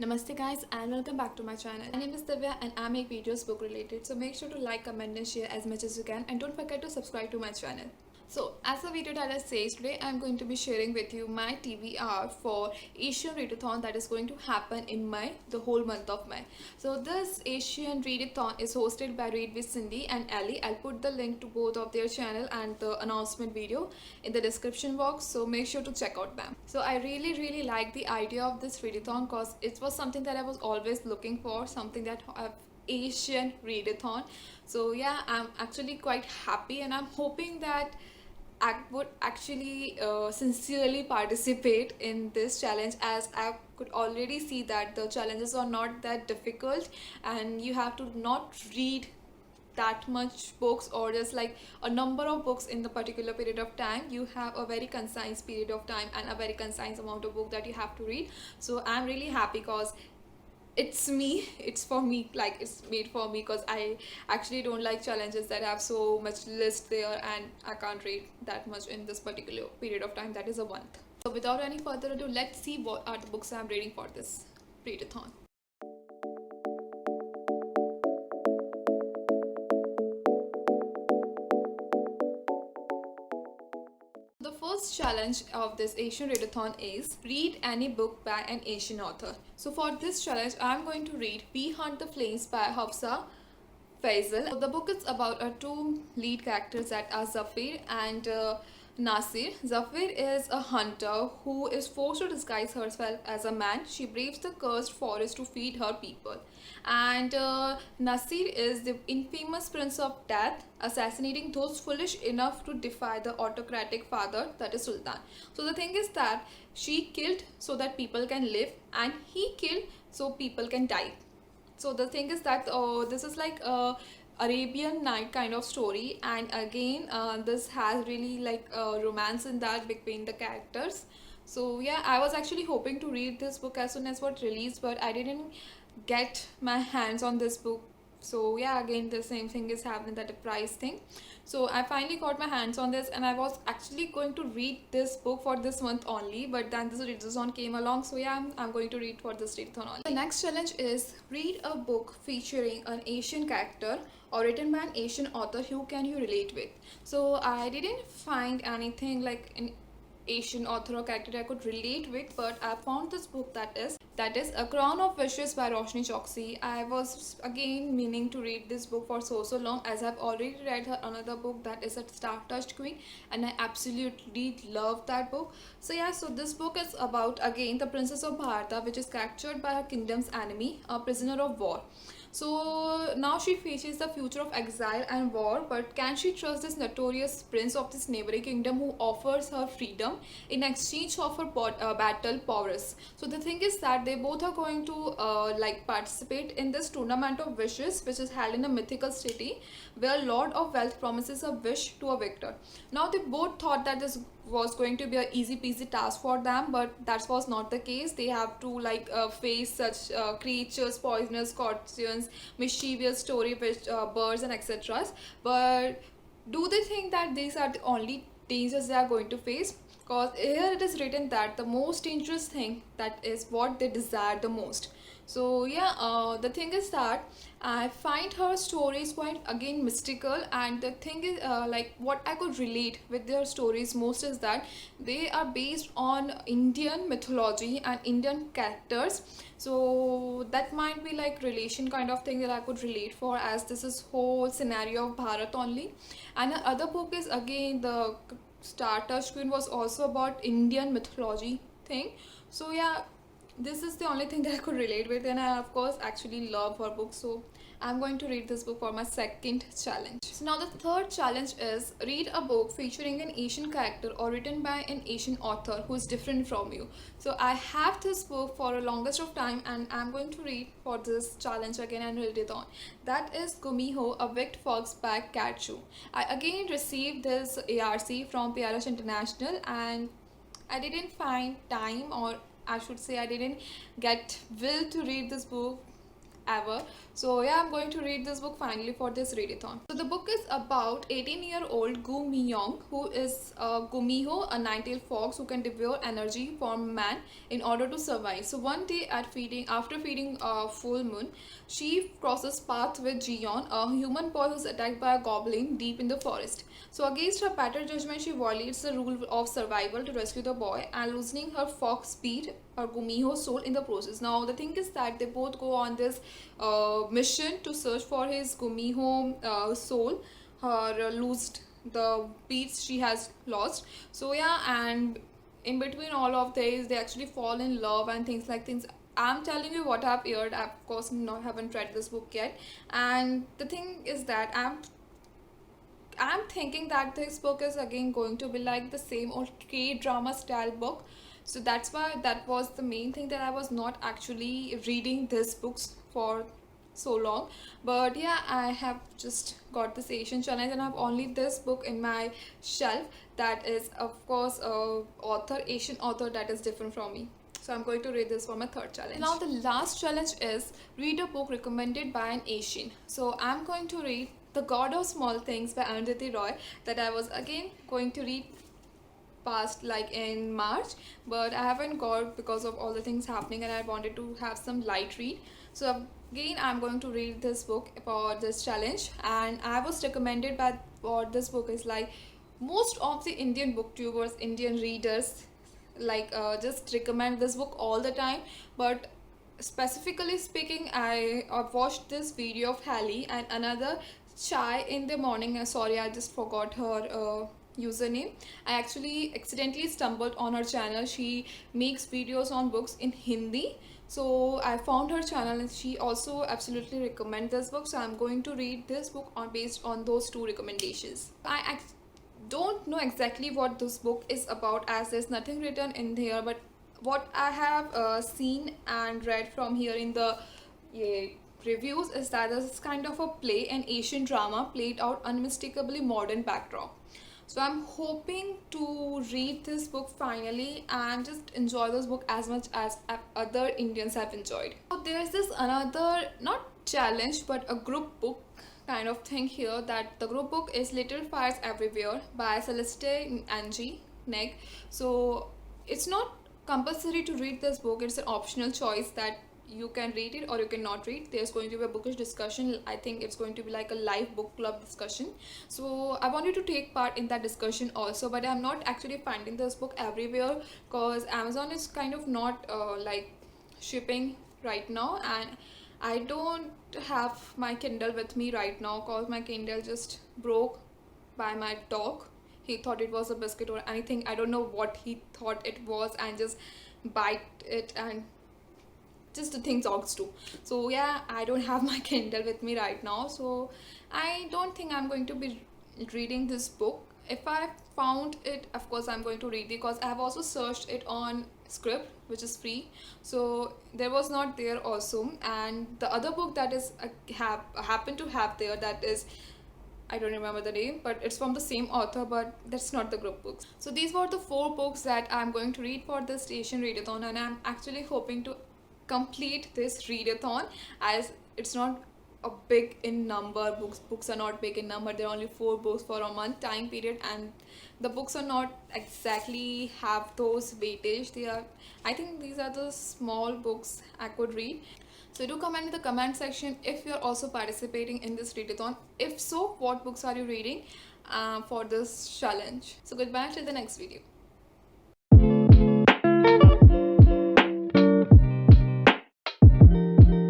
Namaste guys and welcome back to my channel. My name is Divya and I make videos book related, so make sure to like, comment and share as much as you can, and don't forget to subscribe to my channel. So as the video title says, today I am going to be sharing with you my TBR for Asian Readathon that is going to happen in May, the whole month of May. So this Asian Readathon is hosted by Read with Cindy and Ali. I'll put the link to both of their channel and the announcement video in the description box, so make sure to check out them. So I really like the idea of this Readathon because it was something that I was always looking for, something that Asian Readathon. So yeah, I'm actually quite happy and I'm hoping that I would actually sincerely participate in this challenge, as I could already see that the challenges are not that difficult and you have to not read that much books or just like a number of books in the particular period of time. You have a very concise period of time and a very concise amount of book that you have to read. So I'm really happy because it's for me, like it's made for me, because I actually don't like challenges that have so much list there and I can't read that much in this particular period of time, that is a month. So without any further ado, let's see what are the books I'm reading for this readathon. The first challenge of this Asian Readathon is read any book by an Asian author. So for this challenge, I'm going to read We Hunt the Flames by Hafsa Faisal. So the book is about our two lead characters that are Zafir and Nasir. Zafir is a hunter who is forced to disguise herself as a man. She braves the cursed forest to feed her people. And Nasir is the infamous Prince of Death, assassinating those foolish enough to defy the autocratic father, that is Sultan. So the thing is that she killed so that people can live, and he killed so people can die. So the thing is that this is like a Arabian Night kind of story, and again this has really like romance in that between the characters. So yeah, I was actually hoping to read this book as soon as what released, but I didn't get my hands on this book. So yeah, again the same thing is happening, that the price thing. So I finally got my hands on this and I was actually going to read this book for this month only, but then this readathon came along, so yeah, I'm going to read for this readathon only. The next challenge is read a book featuring an Asian character or written by an Asian author who can you relate with. So I didn't find anything like an Asian author or character I could relate with, but I found this book that is A Crown of Wishes by Roshni Choksi. I was again meaning to read this book for so long, as I've already read her another book that is a Star Touched Queen and I absolutely love that book. So yeah, so this book is about again the Princess of Bharata, which is captured by her kingdom's enemy, a prisoner of war. So now she faces the future of exile and war, but can she trust this notorious prince of this neighboring kingdom who offers her freedom in exchange of her battle prowess? So the thing is that they both are going to like participate in this tournament of wishes, which is held in a mythical city where Lord of Wealth promises a wish to a victor. Now they both thought that this was going to be a easy peasy task for them, but that was not the case. They have to like face such creatures, poisonous scorpions, mischievous story fish, birds and etc. But do they think that these are the only dangers they are going to face? Because here it is written that the most dangerous thing, that is what they desire the most. So yeah, the thing is that I find her stories quite again mystical, and the thing is like what I could relate with their stories most is that they are based on Indian mythology and Indian characters. So that might be like relation kind of thing that I could relate for, as this is whole scenario of Bharat only. And the other book is again the Star Touch Queen, was also about Indian mythology thing. So yeah, this is the only thing that I could relate with, and I of course actually love her book. So I'm going to read this book for my second challenge. So now the third challenge is read a book featuring an Asian character or written by an Asian author who is different from you. So I have this book for a longest of time and I'm going to read for this challenge again and read it on. That is Gumiho, A Wicked Fox by Cat Chu. I again received this ARC from PRH International and I didn't find time, or I should say I didn't get will to read this book ever. So yeah, I'm going to read this book finally for this readathon. So the book is about 18-year-old Gu Mi-young, who is Gumiho, a nine-tailed fox who can devour energy from man in order to survive. So one day after feeding a full moon, she crosses path with Jiyeon, a human boy who's attacked by a goblin deep in the forest. So against her better judgment, she violates the rule of survival to rescue the boy and loosening her fox speed or Gumiho's soul in the process. Now the thing is that they both go on this mission to search for his Gumiho soul, her loosed the beats she has lost. So yeah, and in between all of this, they actually fall in love and things. I'm telling you what I've heard. I, of course, haven't read this book yet, and the thing is that I'm thinking that this book is again going to be like the same old K-drama style book. So that's why that was the main thing, that I was not actually reading these books for so long. But yeah, I have just got this Asian challenge and I have only this book in my shelf, that is of course a Asian author that is different from me. So I'm going to read this for my third challenge. Now the last challenge is read a book recommended by an Asian. So I'm going to read The God of Small Things by Arundhati Roy, that I was again going to read past like in March, but I haven't got because of all the things happening and I wanted to have some light read. So again I'm going to read this book for this challenge, and I was recommended by what this book is like most of the Indian booktubers, Indian readers like just recommend this book all the time. But specifically speaking, I watched this video of Hallie and another Chai in the morning. Sorry, I just forgot her username. I actually accidentally stumbled on her channel. She makes videos on books in Hindi. So I found her channel and she also absolutely recommends this book. So I'm going to read this book based on those two recommendations. I don't know exactly what this book is about as there's nothing written in here, but what I have seen and read from here in the reviews is that this is kind of a play, an Asian drama played out unmistakably modern backdrop. So I'm hoping to read this book finally and just enjoy this book as much as other Indians have enjoyed. So there's this another, not challenge but a group book kind of thing here, that the group book is Little Fires Everywhere by Celeste Angie Neg. So it's not compulsory to read this book, it's an optional choice that you can read it or you cannot read. There's going to be a bookish discussion. I think it's going to be like a live book club discussion. So I want you to take part in that discussion also, but I'm not actually finding this book everywhere because Amazon is kind of not like shipping right now, and I don't have my Kindle with me right now because my Kindle just broke by my dog. He thought it was a biscuit or anything. I don't know what he thought it was and just bite it, and just the things dogs do. So yeah, I don't have my Kindle with me right now, so I don't think I'm going to be reading this book. If I found it, of course I'm going to read it, because I have also searched it on Script, which is free. So there was not there also, and the other book that is happen to have there, that is, I don't remember the name, but it's from the same author, but that's not the group books. So these were the 4 books that I'm going to read for this Asian readathon, and I'm actually hoping to complete this readathon, as it's not a big in number. Books are not big in number. There are only 4 books for a month time period, and the books are not exactly have those weightage. They are, I think these are the small books I could read. So do comment in the comment section if you're also participating in this readathon. If so, what books are you reading for this challenge? So goodbye till the next video.